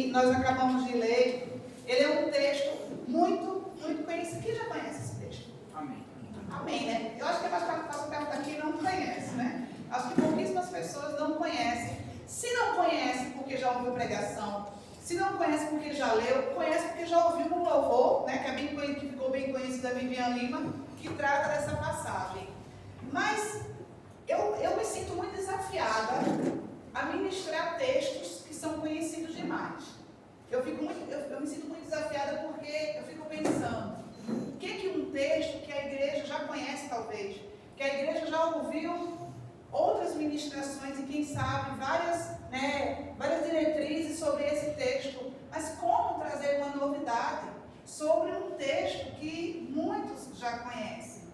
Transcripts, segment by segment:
que nós acabamos de ler, ele é um texto muito, muito conhecido. Quem já conhece esse texto? Amém. Amém, né? Eu acho que é mais fácil perguntar quem não conhece, né? Acho que pouquíssimas pessoas não conhecem. Se não conhece porque já ouviu pregação, se não conhece porque já leu, conhece porque já ouviu um louvor, né? Que ficou bem conhecido da Vivian Lima, que trata dessa passagem. Mas eu me sinto muito desafiada a ministrar textos que são conhecidos demais. Eu me sinto muito desafiada porque eu fico pensando, o que um texto que a igreja já conhece talvez, que a igreja já ouviu outras ministrações e quem sabe várias diretrizes sobre esse texto, mas como trazer uma novidade sobre um texto que muitos já conhecem.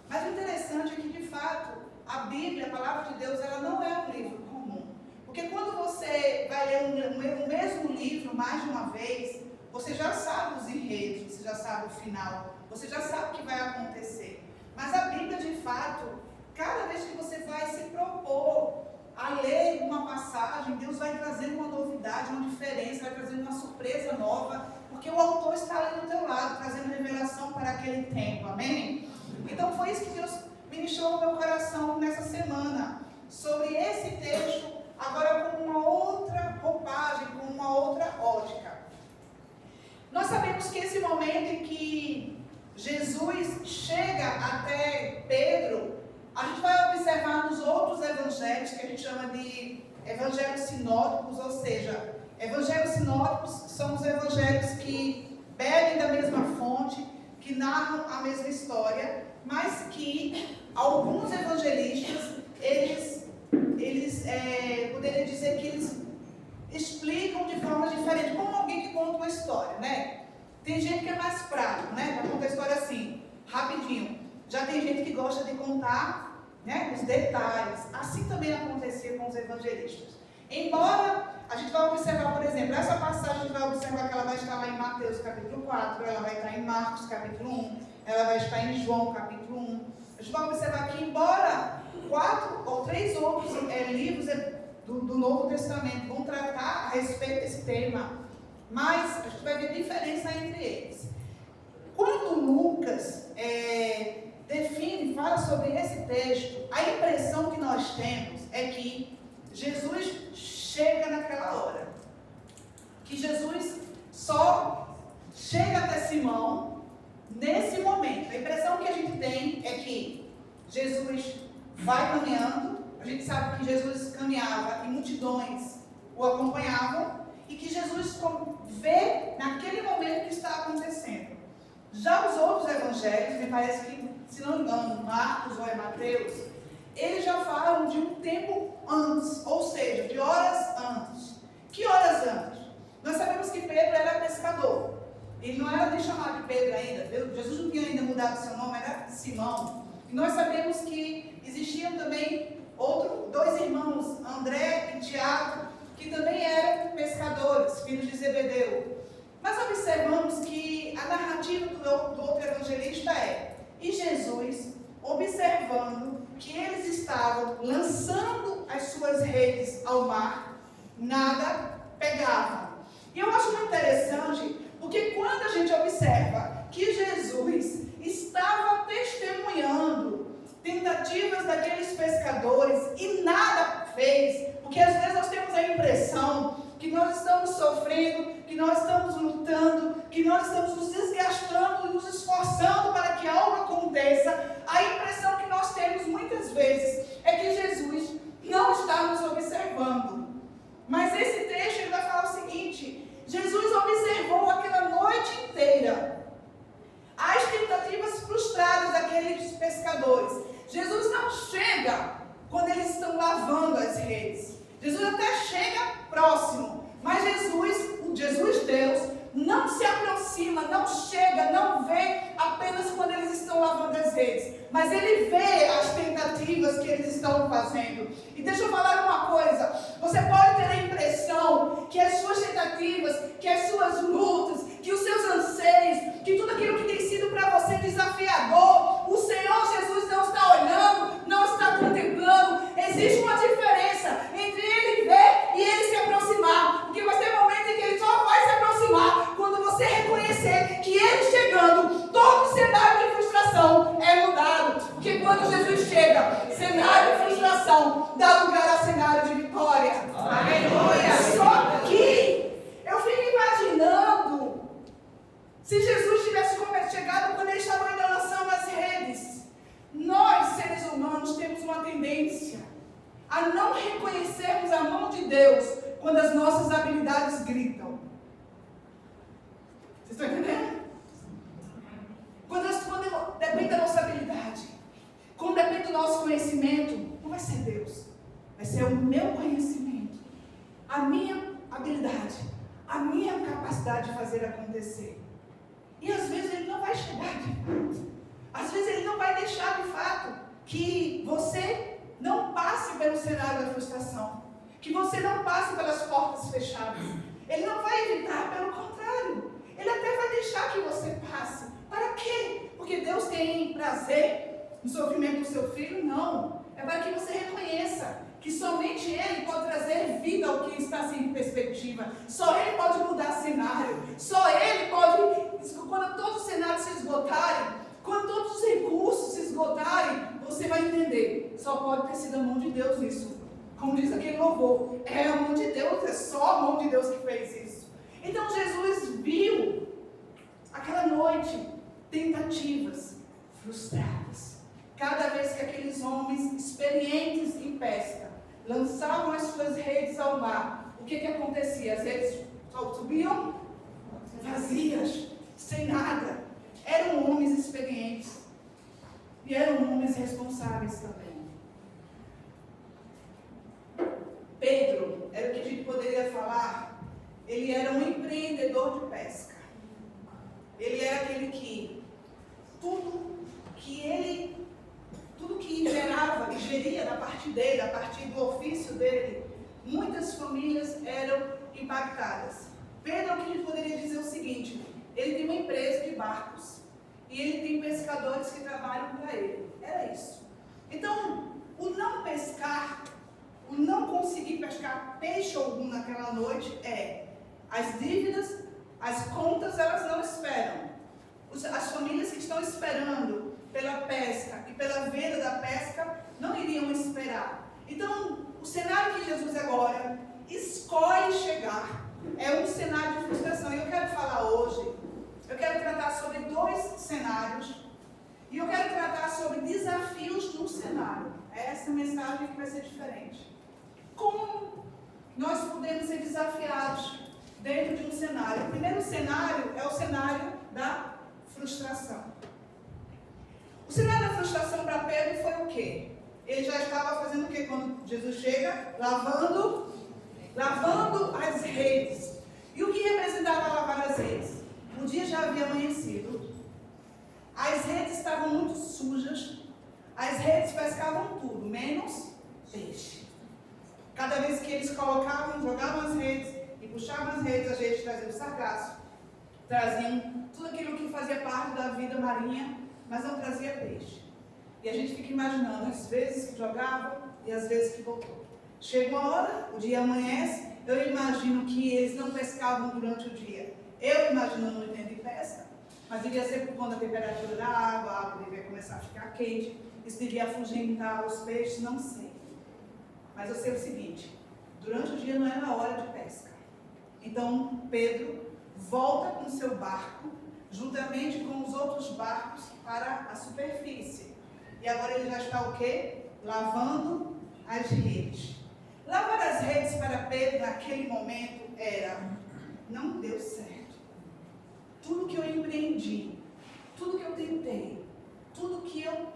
Mas o interessante é que de fato a Bíblia, a palavra de Deus, ela não é um livro comum. Porque quando você vai ler o mesmo livro mais de uma vez, você já sabe os enredos, você já sabe o final, você já sabe o que vai acontecer. Mas a Bíblia, de fato, cada vez que você vai se propor a ler uma passagem, Deus vai trazendo uma novidade, uma diferença, vai trazendo uma surpresa nova, porque o autor está ali do teu lado, trazendo revelação para aquele tempo, amém? Então foi isso que Deus ministrou no meu coração nessa semana, sobre esse texto, agora com uma outra roupagem, com uma outra ótica. Nós sabemos que esse momento em que Jesus chega até Pedro, a gente vai observar nos outros evangelhos, que a gente chama de evangelhos sinóticos, ou seja, evangelhos sinóticos são os evangelhos que bebem da mesma fonte, que narram a mesma história, mas que alguns evangelistas, eles poderiam dizer que eles explicam de forma diferente, como alguém que conta uma história, né? Tem gente que é mais prático, né? Já conta a história assim, rapidinho. Já tem gente que gosta de contar, né, os detalhes. Assim também acontecia com os evangelistas. Embora a gente vai observar, por exemplo, essa passagem a gente vai observar que ela vai estar lá em Mateus capítulo 4, ela vai estar em Marcos capítulo 1, ela vai estar em João capítulo 1. A gente vai observar que embora 4 ou 3 outros livros do Novo Testamento vão tratar a respeito desse tema, mas a gente vai ver diferença entre eles. Quando Lucas fala sobre esse texto, a impressão que nós temos é que Jesus chega naquela hora. Que Jesus só chega até Simão nesse momento. A impressão que a gente tem é que Jesus vai caminhando, a gente sabe que Jesus caminhava e multidões o acompanhavam, e que Jesus vê naquele momento que está acontecendo. Já os outros evangelhos, me parece que, se não me engano, Marcos ou Mateus, eles já falam de um tempo antes, ou seja, de horas antes. Que horas antes? Nós sabemos que Pedro era pescador. Ele não era nem chamado de Pedro ainda. Jesus não tinha ainda mudado seu nome, era Simão. E nós sabemos que existiam também dois irmãos, André e Tiago, que também eram pescadores, filhos de Zebedeu. Mas observamos que a narrativa do outro evangelista e Jesus, observando que eles estavam lançando as suas redes ao mar, nada pegava. E eu acho muito interessante, porque quando a gente observa que Jesus estava testemunhando tentativas daqueles pescadores e nada fez, porque às vezes nós temos a impressão que nós estamos sofrendo, que nós estamos lutando, que nós estamos nos desgastando, nos esforçando para que algo aconteça. A impressão que nós temos muitas vezes é que Jesus não está nos observando. Mas esse texto ele vai falar o seguinte: Jesus observou aquela noite inteira as tentativas frustradas daqueles pescadores. Jesus não chega quando eles estão lavando as redes. Jesus até chega próximo, mas Jesus Deus, não se aproxima, não chega, não vê apenas quando eles estão lavando as redes, mas ele vê as tentativas que eles estão fazendo. E deixa eu falar uma coisa: você pode ter a impressão que as suas tentativas, que as suas lutas, que os seus anseios, que tudo aquilo que tem sido para você desafiador, o Senhor Jesus não está olhando, não está contemplando. Existe uma diferença entre ele ver e ele se aproximar, porque vai ter momentos em que ele só vai cenário de frustração dá lugar a cenário de vitória. Aleluia! Só que eu fico imaginando se Jesus tivesse chegado quando eles estavam ainda lançando as redes. Nós, seres humanos, temos uma tendência a não reconhecermos a mão de Deus quando as nossas habilidades gritam. Vocês estão entendendo? Quando depende da nossa habilidade, quando depende do nosso conhecimento, não vai ser Deus, vai ser o meu conhecimento, a minha habilidade, a minha capacidade de fazer acontecer. E às vezes Ele não vai chegar de fato. Às vezes Ele não vai deixar de fato que você não passe pelo cenário da frustração, que você não passe pelas portas fechadas. Ele não vai evitar, pelo contrário. Ele até vai deixar que você passe. Para quê? Porque Deus tem prazer no sofrimento do seu filho? Não. É para que você reconheça que somente Ele pode trazer vida ao que está sem perspectiva. Só Ele pode mudar cenário. Só Ele pode, quando todos os cenários se esgotarem, quando todos os recursos se esgotarem, você vai entender. Só pode ter sido a mão de Deus isso. Como diz aquele louvor, é a mão de Deus, é só a mão de Deus que fez isso. Então Jesus viu aquela noite tentativas frustradas. Cada vez que aqueles homens experientes em pesca lançavam as suas redes ao mar, o que acontecia? As redes subiam vazias, sem nada. Eram homens experientes e eram homens responsáveis também. Pedro, era o que a gente poderia falar, ele era um empreendedor de pesca. Ele era aquele que tudo que gerava e geria da parte dele, a partir do ofício dele, muitas famílias eram impactadas. Pedro, é o que a gente poderia dizer o seguinte: ele tem uma empresa de barcos e ele tem pescadores que trabalham para ele. Era isso. Então, o não pescar, o não conseguir pescar peixe algum naquela noite as dívidas, as contas, elas não esperam. As famílias que estão esperando pela pesca e pela venda da pesca não iriam esperar. Então, o cenário que Jesus agora escolhe chegar é um cenário de frustração. E eu quero falar hoje, eu quero tratar sobre 2 cenários e eu quero tratar sobre desafios no cenário. Essa mensagem que vai ser diferente. Como nós podemos ser desafiados dentro de um cenário? O primeiro cenário é o cenário da frustração. O cenário da frustração para Pedro foi o quê? Ele já estava fazendo o quê quando Jesus chega? Lavando as redes. E o que representava lavar as redes? O dia já havia amanhecido, as redes estavam muito sujas, as redes pescavam tudo, menos peixe. Cada vez que eles jogavam as redes e puxavam as redes traziam sargaço, traziam tudo aquilo que fazia parte da vida marinha, mas não trazia peixe. E a gente fica imaginando as vezes que jogavam e as vezes que voltou. Chega uma hora, o dia amanhece, eu imagino que eles não pescavam durante o dia. Eu imagino, não entendo de pesca, mas devia ser por conta da temperatura da água, a água devia começar a ficar quente, isso devia afugentar os peixes, não sei. Mas eu sei o seguinte: durante o dia não era a hora de pesca. Então Pedro volta com seu barco, juntamente com os outros barcos, para a superfície. E agora ele já está o quê? Lavando as redes. Lavar as redes para Pedro naquele momento era: não deu certo. Tudo que eu empreendi, tudo que eu tentei, tudo que eu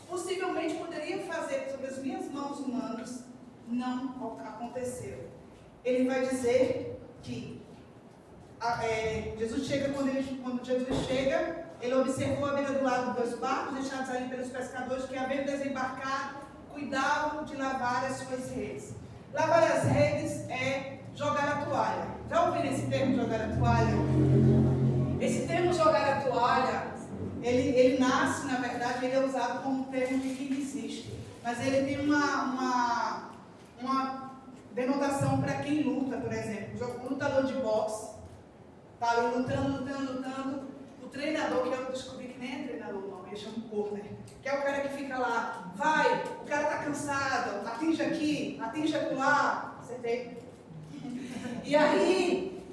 possivelmente poderia fazer sobre as minhas mãos humanas, não aconteceu. Ele vai dizer que Jesus chega, quando Jesus chega, ele observou a beira do lado dos barcos deixados ali pelos pescadores que, havendo desembarcado, cuidavam de lavar as suas redes. Lavar as redes é jogar a toalha. Já ouviram esse termo, jogar a toalha? Esse termo, jogar a toalha, ele nasce, na verdade, ele é usado como um termo de quem desiste. Mas ele tem uma denotação para quem luta, por exemplo. O lutador de boxe está ali lutando. O treinador, que eu descobri que nem é treinador não, ele chama corner, que é o cara que fica lá, vai, o cara está cansado, atinge aqui, atinge lá, acertei. E aí,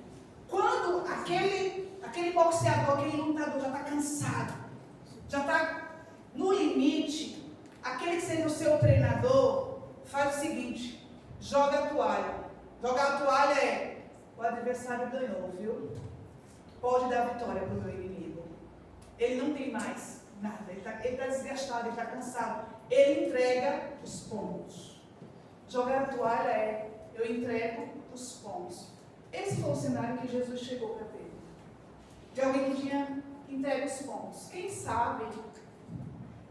quando aquele boxeador, aquele lutador já está cansado, já está no limite, aquele que seja o seu treinador, faz o seguinte, joga a toalha. Jogar a toalha é, o adversário ganhou, viu? Pode dar vitória para o meu inimigo. Ele não tem mais nada, ele está desgastado, ele está cansado. Ele entrega os pontos. Jogar a toalha é, eu entrego os pontos. Esse foi o cenário que Jesus chegou para Pedro. De alguém que tinha entregue os pontos. Quem sabe,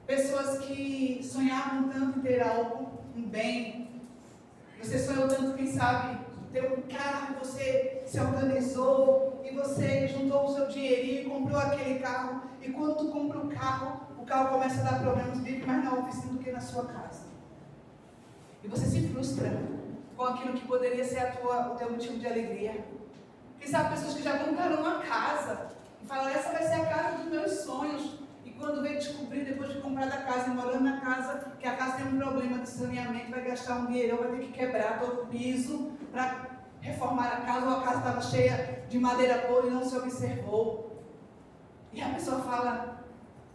pessoas que sonhavam tanto em ter algo, um bem. Você sonhou tanto, quem sabe, ter um carro, você se organizou e você juntou o seu dinheirinho e comprou aquele carro. E quando tu compra o carro começa a dar problemas, vive mais na oficina do que na sua casa. E você se frustra com aquilo que poderia ser o teu motivo de alegria. Quem sabe pessoas que já compraram uma casa e falam, essa vai ser a casa dos meus sonhos. E quando vem descobrir, depois de comprar a casa e morando na casa, que a casa tem um problema de saneamento, vai gastar um dinheirão, vai ter que quebrar todo o piso para reformar a casa, ou a casa estava cheia de madeira podre e não se observou. E a pessoa fala,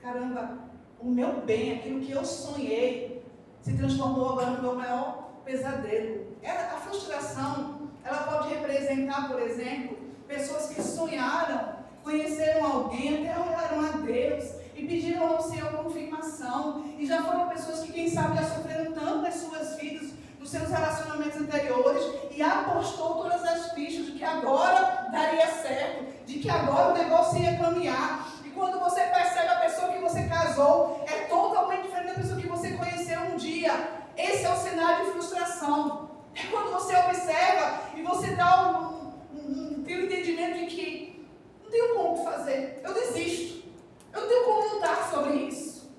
caramba, o meu bem, aquilo que eu sonhei, se transformou agora no meu maior pesadelo. A frustração, ela pode representar, por exemplo, pessoas que sonharam, conheceram alguém, até oraram a Deus e pediram ao Senhor confirmação. E já foram pessoas que, quem sabe, já sofreram tanto nas suas vidas, nos seus relacionamentos anteriores, e apostou todas as fichas de que agora daria certo, de que agora o negócio ia caminhar. E quando você percebe a pessoa que você casou, é totalmente diferente da pessoa que você conheceu um dia. Esse é o cenário de frustração. É quando você observa e você dá tem um entendimento de que não tenho como fazer, eu desisto. Eu não tenho como lutar sobre isso.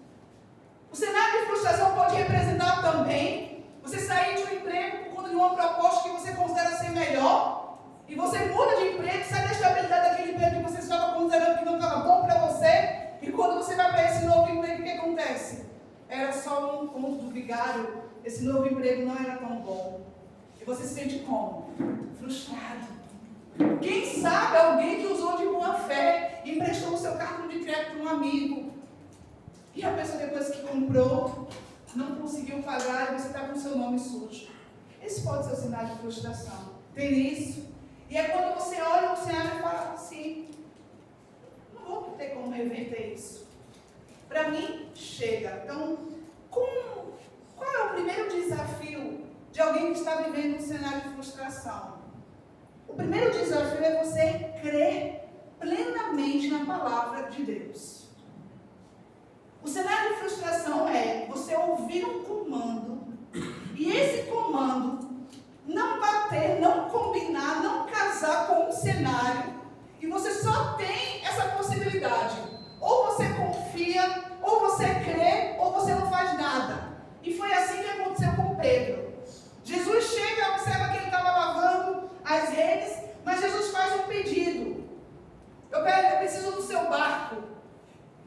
O cenário de frustração pode representar também você sair de um emprego por conta de uma proposta que você considera ser melhor, e você muda de emprego, sai da estabilidade daquele emprego que você estava considerando que não estava bom para você, e quando você vai para esse novo emprego, o que acontece? Era só um ponto do vigário, esse novo emprego não era tão bom. E você se sente como? Frustrado. Quem sabe alguém que usou de boa fé e emprestou o seu cartão de crédito para um amigo, e a pessoa depois que comprou não conseguiu pagar e você está com o seu nome sujo. Esse pode ser o sinal de frustração. Tem isso? E é quando você olha o cenário e fala assim, não vou ter como reverter isso. Para mim, chega. Então, qual é o primeiro desafio de alguém que está vivendo um cenário de frustração? O primeiro desafio é você crer plenamente na palavra de Deus. O cenário de frustração é você ouvir um comando e esse comando não bater, não combinar, não casar com um cenário, e você só tem essa possibilidade. Ou você confia, ou você crê, ou você não faz nada. E foi assim que aconteceu com Pedro. Jesus chega, observa que ele estava lavando as redes, mas Jesus faz um pedido. Eu preciso do seu barco.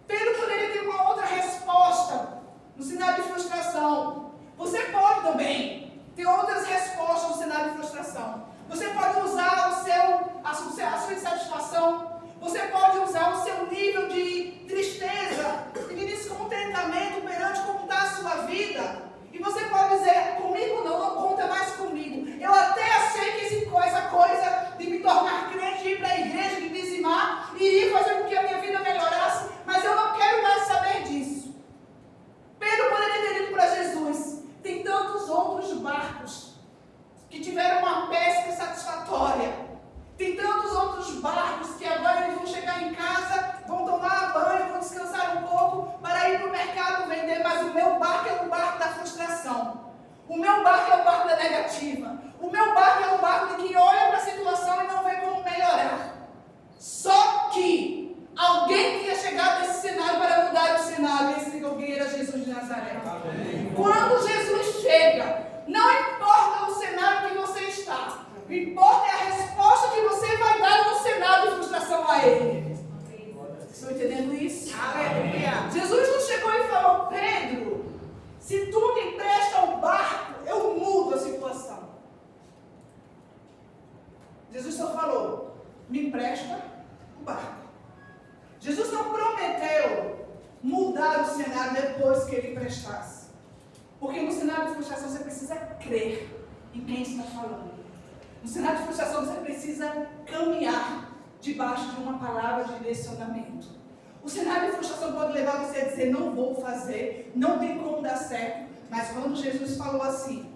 Pedro poderia ter uma outra resposta no cenário de frustração. Você pode também ter outras respostas no cenário de frustração. Você pode usar a sua insatisfação. Você pode usar o seu nível de tristeza e de descontentamento perante como está a sua vida. E você pode dizer, comigo não conta mais comigo. Eu até achei que essa coisa de me tornar crente, de ir para a igreja, de dizimar, iria fazer com que a minha vida melhorasse, mas eu não quero mais saber disso. Pedro poderia ter dito para Jesus, tem tantos outros barcos que tiveram uma pesca satisfatória. Tem tantos outros barcos que agora eles vão chegar em casa, vão tomar banho, vão descansar um pouco para ir para o mercado vender, mas o meu barco é o barco da frustração. O meu barco é o barco da negativa. O meu barco é o barco de quem olha para a situação e não vê como melhorar. Só que alguém tinha chegado nesse cenário para mudar o cenário, e esse alguém era Jesus de Nazaré. Amém. Quando Jesus chega, não importa o cenário que você está, o que importa é a resposta que você vai dar no cenário de frustração a Ele. Estou Jesus só falou, me empresta o barco. Jesus não prometeu mudar o cenário depois que ele emprestasse. Porque no cenário de frustração você precisa crer em quem está falando. No cenário de frustração você precisa caminhar debaixo de uma palavra de direcionamento. O cenário de frustração pode levar você a dizer, não vou fazer, não tem como dar certo. Mas quando Jesus falou assim,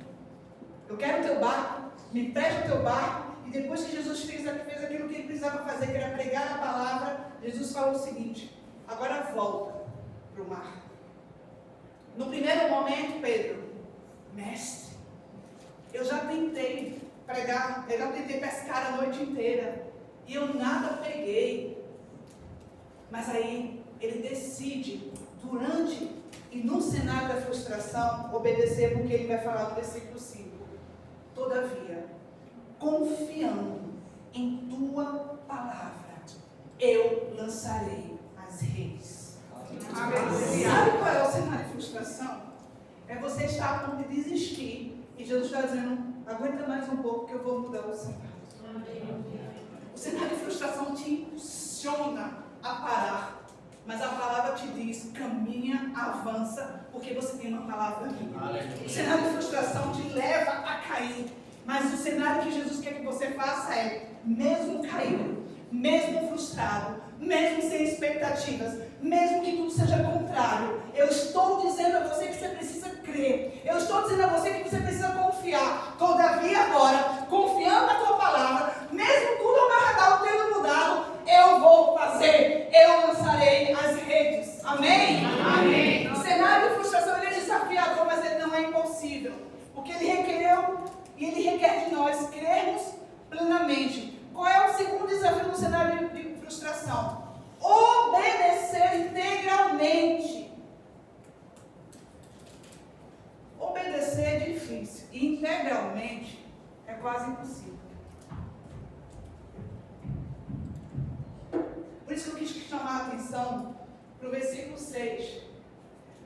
eu quero o teu barco, me empresta o teu barco, e depois que Jesus fez aquilo que ele precisava fazer, que era pregar a palavra, Jesus falou o seguinte, agora volta para o mar. No primeiro momento, Pedro, mestre, eu já tentei pregar, eu já tentei pescar a noite inteira, e eu nada peguei. Mas aí ele decide, durante e no cenário da frustração, obedecer, porque ele vai falar no versículo 5. Todavia, confiando em tua palavra, eu lançarei as redes. Sabe qual é o cenário de frustração? É você estar a ponto de desistir e Jesus está dizendo, aguenta mais um pouco que eu vou mudar o cenário. O cenário de frustração te impulsiona a parar, mas a palavra te diz, caminha, avança, porque você tem uma palavra aqui. O cenário de frustração te leva a cair, mas o cenário que Jesus quer que você faça é, mesmo caído, mesmo frustrado, mesmo sem expectativas, mesmo que tudo seja contrário, eu estou dizendo a você que você precisa crer, eu estou dizendo a você que você precisa confiar. Todavia agora, confiando na tua palavra, mesmo tudo ao meu redor tendo mudado, eu vou fazer, eu lançarei as redes. Amém? Amém. O cenário de frustração ele é desafiador, mas ele não é impossível, porque ele requereu e ele requer de nós crermos plenamente. Qual é o segundo desafio no cenário de frustração? Obedecer integralmente. Obedecer é difícil e integralmente é quase impossível. Por isso que eu quis chamar a atenção para o versículo 6.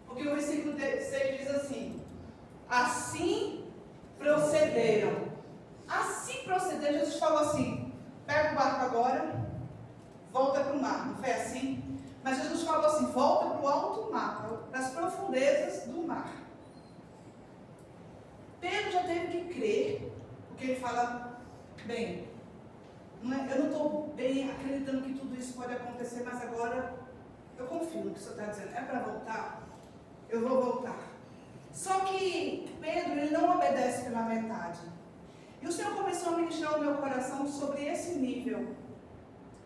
Porque o versículo 6 diz assim, assim procederam. Assim procederam, Jesus falou assim, pega o barco agora, volta para o mar, não foi assim? Mas Jesus falou assim, volta para o alto mar, para as profundezas do mar. Pedro já teve que crer, porque ele fala, bem, eu não estou bem acreditando que tudo isso pode acontecer, mas agora eu confio no que o Senhor está dizendo, é para voltar? Eu vou voltar. Só que Pedro, ele não obedece pela metade. E o Senhor começou a ministrar o meu coração sobre esse nível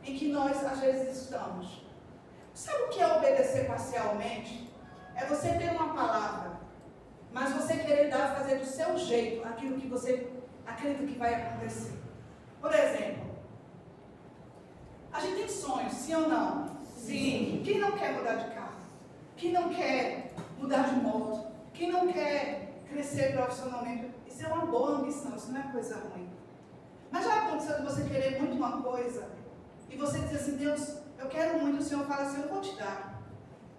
em que nós às vezes estamos. Sabe o que é obedecer parcialmente? É você ter uma palavra, mas você querer fazer do seu jeito aquilo que você acredita que vai acontecer. Por exemplo, a gente tem sonhos, sim ou não? Sim. Quem não quer mudar de carro? Quem não quer mudar de moto? Quem não quer crescer profissionalmente? Isso é uma boa ambição, isso não é coisa ruim. Mas já aconteceu de você querer muito uma coisa e você diz assim, Deus, eu quero muito, o Senhor fala assim, eu vou te dar.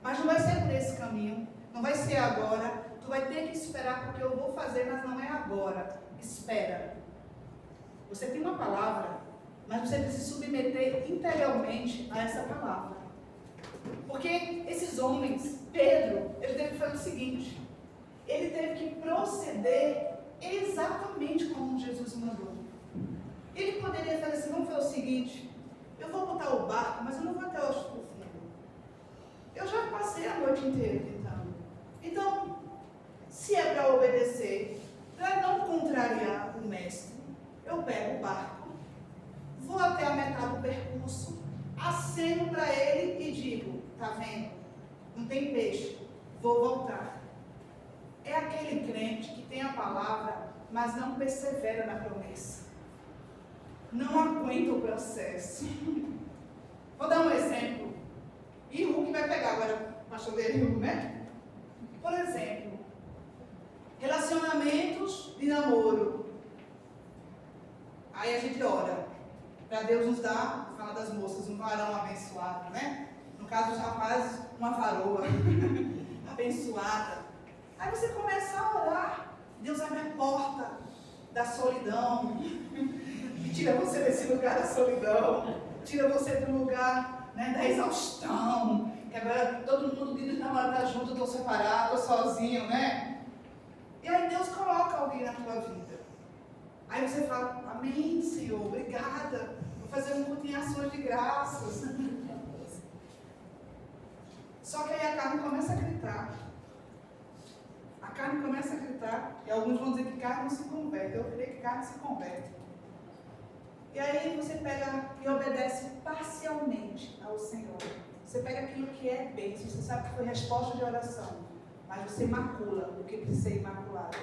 Mas não vai ser por esse caminho, não vai ser agora, tu vai ter que esperar porque eu vou fazer, mas não é agora. Espera. Você tem uma palavra, mas você precisa se submeter integralmente a essa palavra. Porque esses homens, Pedro, ele teve que fazer o seguinte, ele teve que proceder exatamente como Jesus mandou. Ele poderia fazer assim, vamos fazer o seguinte, eu vou botar o barco, mas eu não vou até o fundo. Eu já passei a noite inteira tentando. Então, se é para obedecer, para não contrariar o mestre, eu pego o barco, vou até a metade do percurso, aceno para ele e digo, tá vendo? Não tem peixe, vou voltar. É aquele crente que tem a palavra, mas não persevera na promessa. Não aguenta o processo. Vou dar um exemplo. E o que vai pegar agora, pastor Deril, né? Por exemplo, relacionamentos de namoro. Aí a gente ora para Deus nos dar, fala das moças, um varão abençoado, né? No caso dos rapazes, uma varoa abençoada. Aí você começa a orar, Deus abre a porta da solidão, e tira você desse lugar da solidão, tira você do lugar, né, da exaustão, que agora todo mundo diz que namorado está junto, estou separado, estou sozinho, né? E aí Deus coloca alguém na tua vida. Aí você fala, amém, Senhor, obrigada, vou fazer um culto em ações de graças. Só que aí a carne começa a gritar. A carne começa a gritar, e alguns vão dizer que carne não se converte. Eu creio que carne se converte. E aí você pega e obedece parcialmente ao Senhor. Você pega aquilo que é bênção, você sabe que foi resposta de oração, mas você macula o que precisa ser imaculado.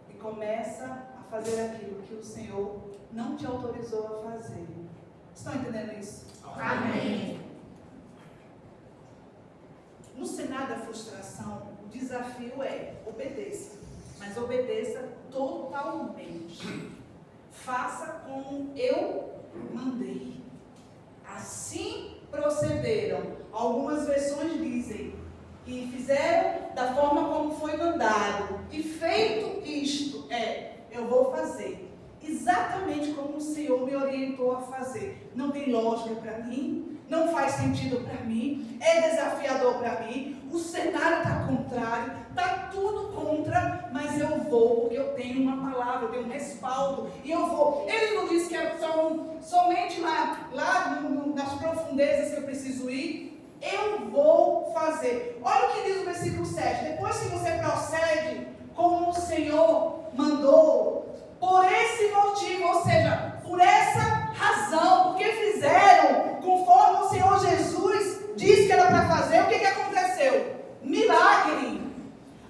E começa a fazer aquilo que o Senhor não te autorizou a fazer. Estão entendendo isso? Amém. No cenário da frustração, o desafio é obedeça, mas obedeça totalmente. Faça como eu mandei. Assim procederam. Algumas versões dizem que fizeram da forma como foi mandado. E feito isto, eu vou fazer exatamente como o Senhor me orientou a fazer. Não tem lógica para mim, não faz sentido para mim, é desafiador para mim, o cenário está contrário, está tudo contra, mas eu vou, porque eu tenho uma palavra, eu tenho um respaldo, e eu vou. Ele não disse que era somente lá nas profundezas que eu preciso ir, eu vou fazer. Olha o que diz o versículo 7, depois que você procede como o Senhor mandou, por esse motivo, ou seja, por essa razão, porque fizeram conforme o Senhor Jesus disse que era para fazer, o que aconteceu? Milagre.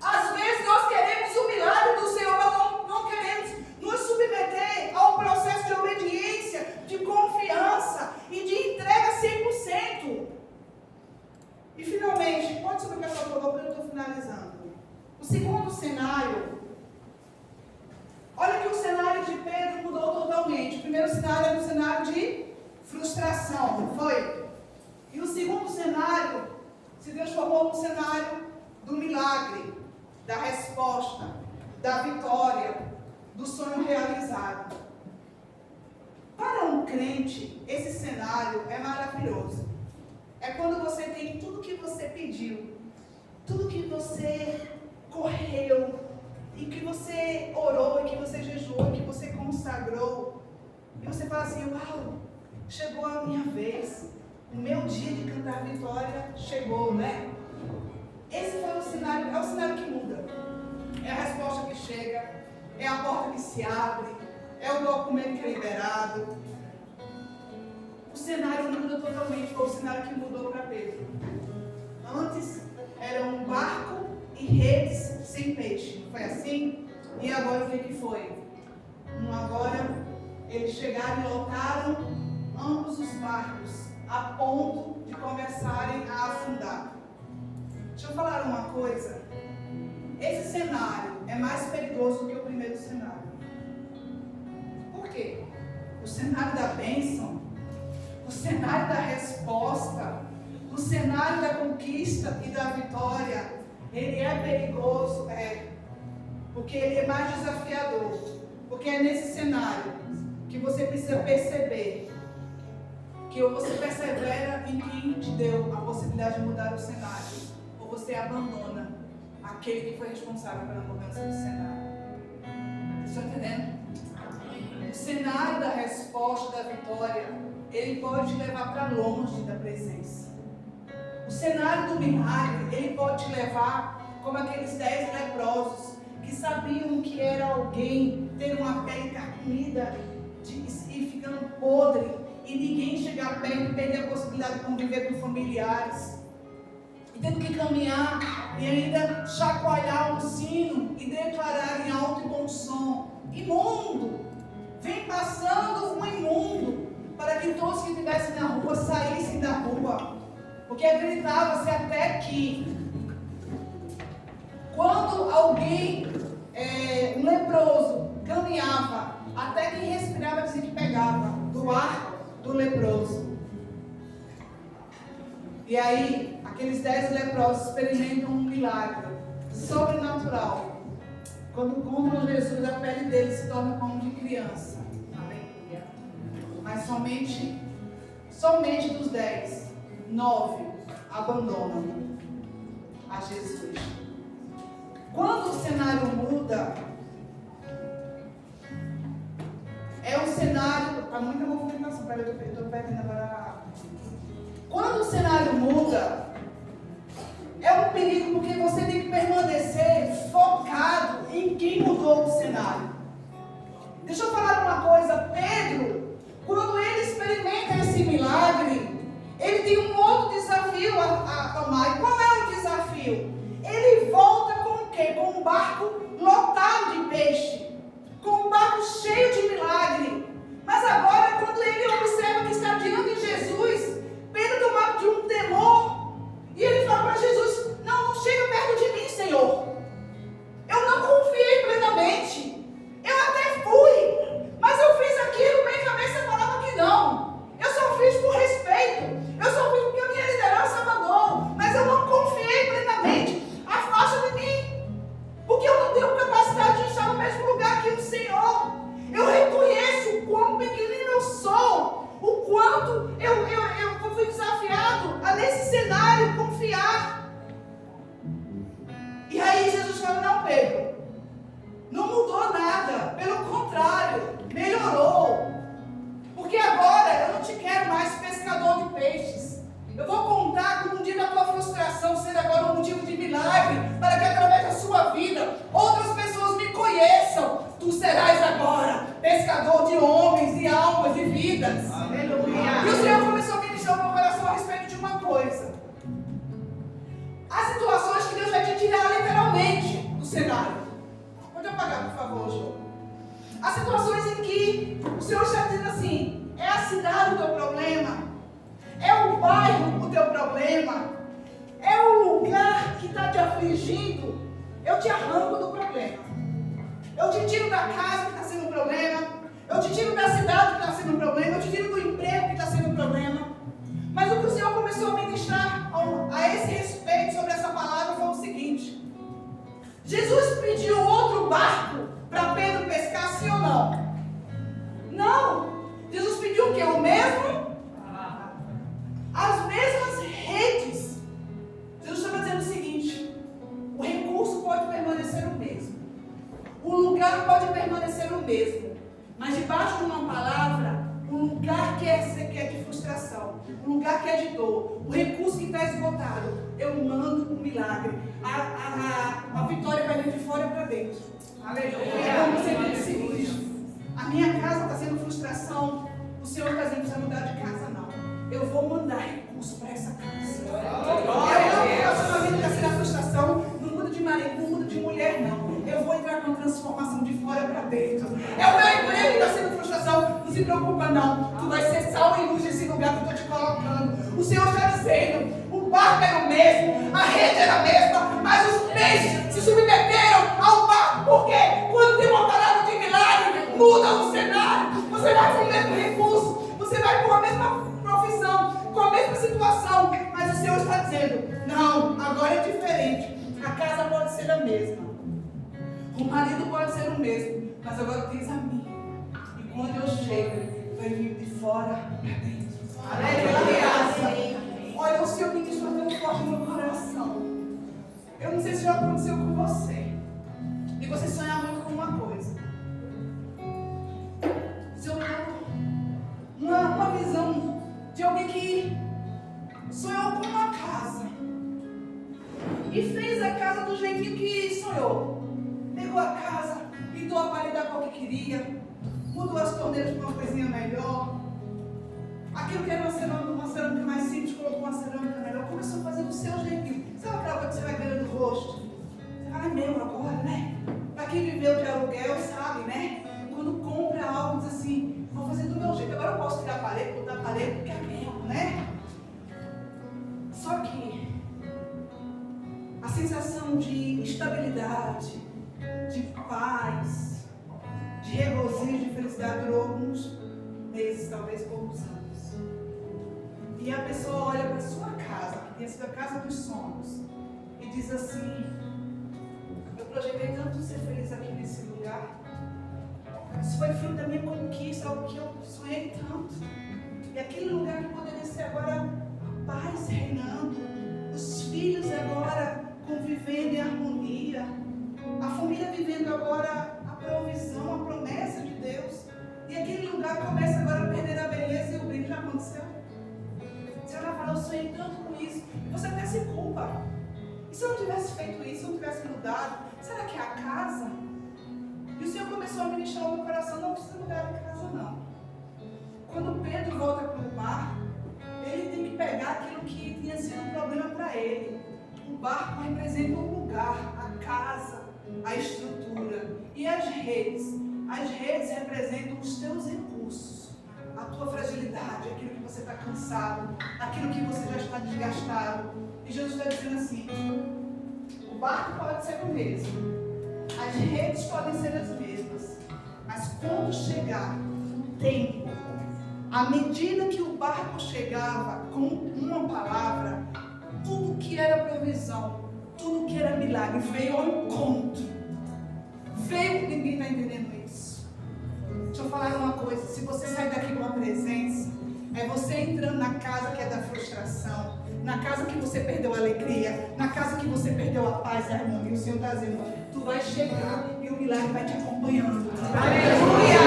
Às vezes nós queremos o milagre do Senhor, mas não queremos nos submeter ao processo de obediência, de confiança e de entrega 100%. E finalmente, pode subir para essa favor, porque eu estou finalizando. O segundo cenário. Olha que o cenário de Pedro mudou totalmente. O primeiro cenário era um cenário de frustração, não foi? E o segundo cenário se transformou num cenário do milagre, da resposta, da vitória, do sonho realizado. Para um crente, esse cenário é maravilhoso. É quando você tem tudo que você pediu, tudo que você correu, e que você orou, e que você jejuou, e que você consagrou, e você fala assim, uau, chegou a minha vez, o meu dia de cantar vitória chegou, né? Esse foi o cenário, é o cenário que muda, é a resposta que chega, é a porta que se abre, é o documento que é liberado. O cenário muda totalmente, foi o cenário que mudou para Pedro. Antes era um barco e redes sem peixe, foi assim? E agora o que foi? Agora eles chegaram e lotaram ambos os barcos a ponto de começarem a afundar. Deixa eu falar uma coisa, esse cenário é mais perigoso do que o primeiro cenário. Por quê? O cenário da bênção, o cenário da resposta, o cenário da conquista e da vitória, ele é perigoso, porque ele é mais desafiador, porque é nesse cenário que você precisa perceber que ou você persevera em quem te deu a possibilidade de mudar o cenário, ou você abandona aquele que foi responsável pela mudança do cenário. Estão entendendo? O cenário da resposta, da vitória, ele pode te levar para longe da presença. O cenário do milagre, ele pode te levar como aqueles 10 leprosos que sabiam que era alguém ter uma pele carcomida e ficando podre e ninguém chegar perto e perder a possibilidade de conviver com familiares e tendo que caminhar e ainda chacoalhar um sino e declarar em alto e bom som: imundo, vem passando um imundo, para que todos que estivessem na rua saíssem da rua. Porque gritava-se até que quando alguém, um leproso, caminhava, até quem respirava dizia que pegava do ar do leproso. E aí, aqueles 10 leprosos experimentam um milagre sobrenatural. Quando encontram Jesus, a pele deles se torna como de criança. Amém? Mas somente dos 10, 9 abandonam a Jesus. Quando o cenário muda, é um cenário. Está muita movimentação. Peraí, eu estou perdendo agora. Quando o cenário muda, é um perigo, porque você tem que permanecer focado em quem mudou o cenário. Deixa eu falar uma coisa. Pedro, quando ele experimenta esse milagre, ele tem um outro desafio a tomar. E qual é o desafio? Ele volta com o quê? Com um barco lotado de peixe, com um barco cheio de milagre. Mas agora, quando ele observa que está diante de Jesus, Pedro tomado de um temor, e ele fala para Jesus: não chega perto de mim, Senhor. Eu não confiei plenamente. Eu até fui, mas eu fiz aquilo, minha cabeça falava que não. Eu só fiz por respeito. Eu só fiz porque a minha liderança mandou. Mas eu não confiei plenamente. Afasta de mim, porque eu não tenho capacidade de estar no mesmo lugar que o Senhor. Eu reconheço o quão pequenino eu sou, o quanto eu fui desafiado a nesse cenário confiar. E aí Jesus fala: não, Pedro, não mudou nada, pelo contrário, melhorou. Porque agora eu não te quero mais pescador de peixes. Eu vou contar com um dia da tua frustração ser agora um motivo de milagre, para que através da sua vida outras pessoas me conheçam. Tu serás agora pescador de homens, de almas, de vidas. Aleluia. E o Senhor começou a ministrar no meu coração a respeito de uma coisa. Há situações que Deus vai te tirar literalmente do cenário. Pode apagar, por favor, João. Há situações em que o Senhor está dizendo assim: é a cidade o teu problema, é o bairro o teu problema, é o lugar que está te afligindo. Eu te arranco do problema. Eu te tiro da casa que está sendo um problema. Eu te tiro da cidade que está sendo um problema. Eu te tiro do emprego que está sendo um problema. Mas o que o Senhor começou a ministrar a esse respeito sobre essa palavra foi o seguinte: Jesus pediu outro barco para Pedro pescar, sim ou não? Não. Jesus pediu o quê? O mesmo? As mesmas redes. Jesus estava dizendo o seguinte: o recurso pode permanecer o mesmo, o lugar pode permanecer o mesmo, mas debaixo de uma palavra, um lugar que é de frustração, um lugar que é de dor, o recurso que está esgotado, eu mando um milagre. A vitória vai vir de fora para dentro. Aleluia. Então você diz o seguinte: a minha casa está sendo frustração, o Senhor está dizendo: não precisa mudar de casa, não. Eu vou mandar recurso para essa casa. O relacionamento está sendo a frustração, não muda de marido, não muda de mulher, não. Eu vou entrar com transformação de fora para dentro. É o meu emprego que está sendo frustração. Não se preocupa, não. Tu vai ser sal e luz nesse lugar que eu estou te colocando. O Senhor está dizendo: o barco era o mesmo, a rede era a mesma, mas os peixes se submeteram ao barco. Por quê? Quando tem uma palavra de milagre, muda o cenário. Você vai com o mesmo recurso, você vai com a mesma profissão, com a mesma situação, mas o Senhor está dizendo: não, agora é diferente. A casa pode ser a mesma, o marido pode ser o mesmo, mas agora tens a mim. E quando eu chego, vai vir de fora para dentro. Aleluia. Olha, o Senhor me ministrou tão forte no meu coração. Eu não sei se já aconteceu com você, e você sonhar muito com uma coisa. Se eu uma visão de alguém que sonhou com uma casa e fez a casa do jeitinho que sonhou. Pegou a casa, pintou a parede da cor que queria, mudou as torneiras para uma coisinha melhor. Aquilo que era uma cerâmica mais simples, colocou uma cerâmica melhor. Começou a fazer do seu jeitinho. Sabe aquela coisa que você vai ganhando o rosto? Você fala: é meu agora, né? Para quem viveu de aluguel sabe, né? Quando compra algo, diz assim: vou fazer do meu jeito. Agora eu posso tirar a parede, botar a parede, porque é meu, né? Só que a sensação de estabilidade, de paz, de regozijo, de felicidade durou alguns meses, talvez poucos anos. E a pessoa olha para a sua casa, que tem sido a casa dos sonhos, e diz assim: eu projetei tanto ser feliz aqui nesse lugar, Isso foi fruto da minha conquista, algo que eu sonhei tanto. E aquele lugar que poderia ser agora a paz reinando, os filhos agora convivendo em harmonia, a família vivendo agora a provisão, a promessa de Deus. E aquele lugar começa agora a perder a beleza e o brilho. Já aconteceu? Você vai falar, eu sonhei tanto com isso. E você até se culpa. E se eu não tivesse feito isso, se eu não tivesse mudado, será que é a casa? E o Senhor começou a ministrar no meu coração, não precisa mudar de casa não. Quando Pedro volta para o mar, ele tem que pegar aquilo que tinha sido um problema para ele. O barco representa um lugar, a casa, a estrutura. E as redes? As redes representam os teus recursos, a tua fragilidade, aquilo que você está cansado, aquilo que você já está desgastado. E Jesus está dizendo assim, o barco pode ser o mesmo, as redes podem ser as mesmas, mas quando chegar o tempo, à medida que o barco chegava com uma palavra, tudo que era provisão, tudo que era milagre veio ao encontro. Veio, ninguém está entendendo isso. Deixa eu falar uma coisa, se você sair daqui com a presença, é você entrando na casa que é da frustração, na casa que você perdeu a alegria, na casa que você perdeu a paz e a harmonia. O Senhor está dizendo, tu vai chegar e o milagre vai te acompanhando. Aleluia!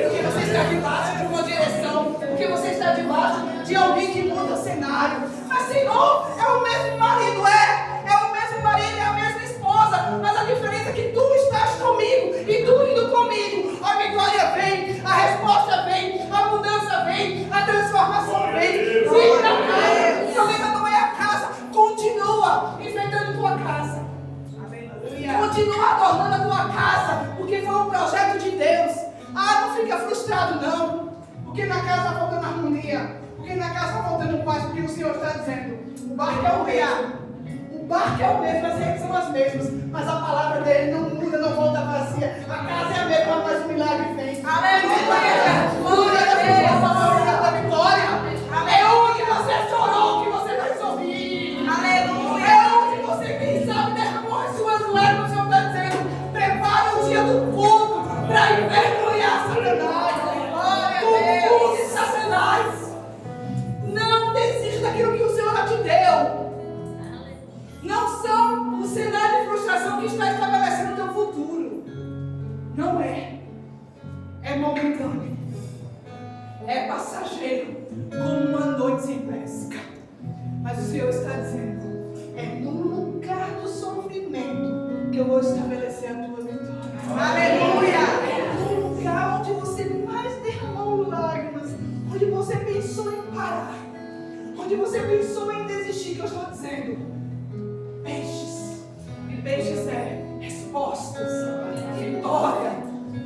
Porque você está debaixo de uma direção, porque você está debaixo de alguém que muda o cenário. Mas Senhor, é o mesmo marido, é o mesmo marido, é a mesma esposa, mas a diferença é que tu estás comigo e tu indo comigo. A vitória vem, a resposta vem, a mudança vem, a transformação vem. Vem pra casa. O problema não é a casa, continua enfrentando tua casa. Continua adornando a tua casa, porque foi um projeto de Deus. Não fica frustrado não, porque na casa está faltando harmonia, porque na casa está faltando paz, porque o Senhor está dizendo, o barco é o mesmo, o barco é o mesmo, as redes são as mesmas, mas a palavra dele não muda, não volta vazia. A casa é a mesma, mas o milagre vem. Aleluia! Glória da vitória. É onde você chorou que você vai sorrir. Aleluia! É onde você, quem sabe, derramou as suas lágrimas. O Senhor está dizendo, prepara o dia do culto para envergonhar Satanás. Confunde Satanás. Não desista daquilo que o Senhor já te deu. Não são o cenário de frustração que está estabelecendo o teu futuro. Não é. É momentâneo. É passageiro, como uma noite sem pesca. Mas o Senhor está dizendo, é no lugar do sofrimento que eu vou estabelecer a tua vitória. Aleluia! É no lugar onde você mais derramou lágrimas, onde você pensou em parar, onde você pensou em desistir, que eu estou dizendo, peixes. E peixes é respostas, vitória,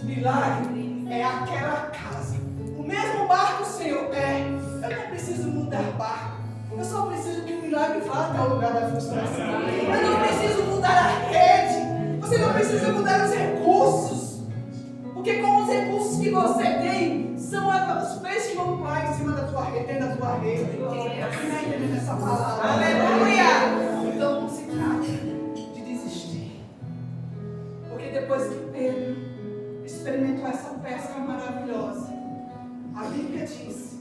milagre, é aquela casa. O mesmo barco, Senhor, eu não preciso mudar barco. Eu só preciso que o milagre vá até o lugar da frustração. Eu não preciso mudar a rede. Você não precisa mudar os recursos. Porque com os recursos que você tem, são os peixes que vão pular em cima da tua rede, dentro da tua rede. Quem está entendendo essa palavra? Aleluia! Então não se trata de desistir. Porque depois que Pedro experimentou essa pesca maravilhosa, a Bíblia diz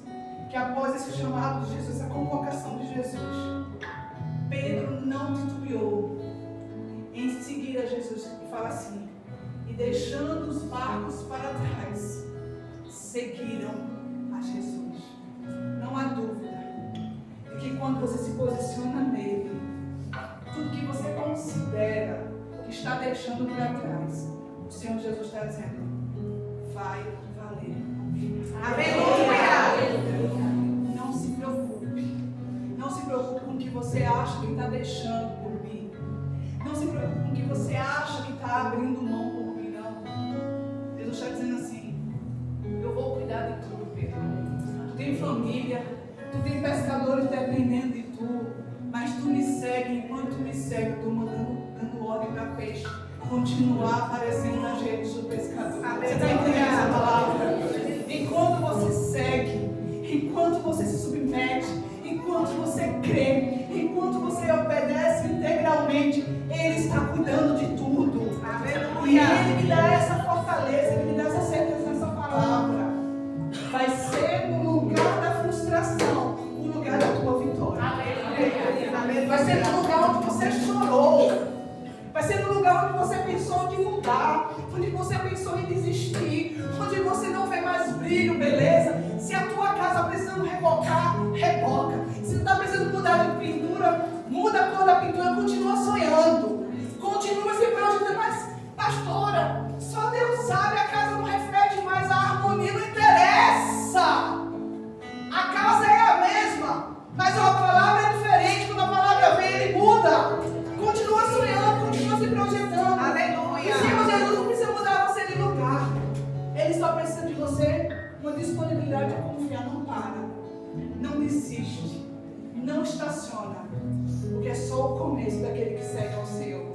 que após esse chamado de Jesus, a convocação de Jesus, Pedro não titubeou em seguir a Jesus e falar assim, e deixando os barcos para trás, seguiram a Jesus. Não há dúvida de que quando você se posiciona nele, tudo que você considera que está deixando para trás, o Senhor Jesus está dizendo, vai valer. Aleluia! Não se preocupe. Não se preocupe com o que você acha que está deixando por mim. Não se preocupe com o que você acha que está abrindo mão por mim, não. Jesus está dizendo assim, eu vou cuidar de tudo, Pedro. Tu tem família, tu tem pescadores dependendo de tu, mas tu me segue, enquanto tu me segue, eu estou dando ordem para peixe continuar aparecendo nas redes do pescador. Você está entendendo essa palavra? Enquanto você segue, enquanto você se submete, enquanto você crê, enquanto você obedece integralmente, Ele está cuidando de tudo. Aleluia. E Ele me dá essa fortaleza, Ele me dá essa ser no lugar onde você chorou. Vai ser no lugar onde você pensou em mudar, onde você pensou em desistir, onde você não vê mais brilho, beleza? Se a tua casa precisando rebocar, reboca. Se não está precisando mudar de pintura, muda a cor da pintura, continua sonhando. Continua se projetando, mas pastora, só Deus sabe, a casa não reflete mais, a harmonia não interessa. A casa é a mesma, mas a palavra é diferente. Quando a palavra vem, ele muda. Continua sonhando, continua se projetando. Aleluia. O Senhor Jesus não precisa mudar você de lugar. Ele só precisa de você uma disponibilidade de confiar. Não para, não desiste, não estaciona, porque é só o começo daquele que segue ao Senhor.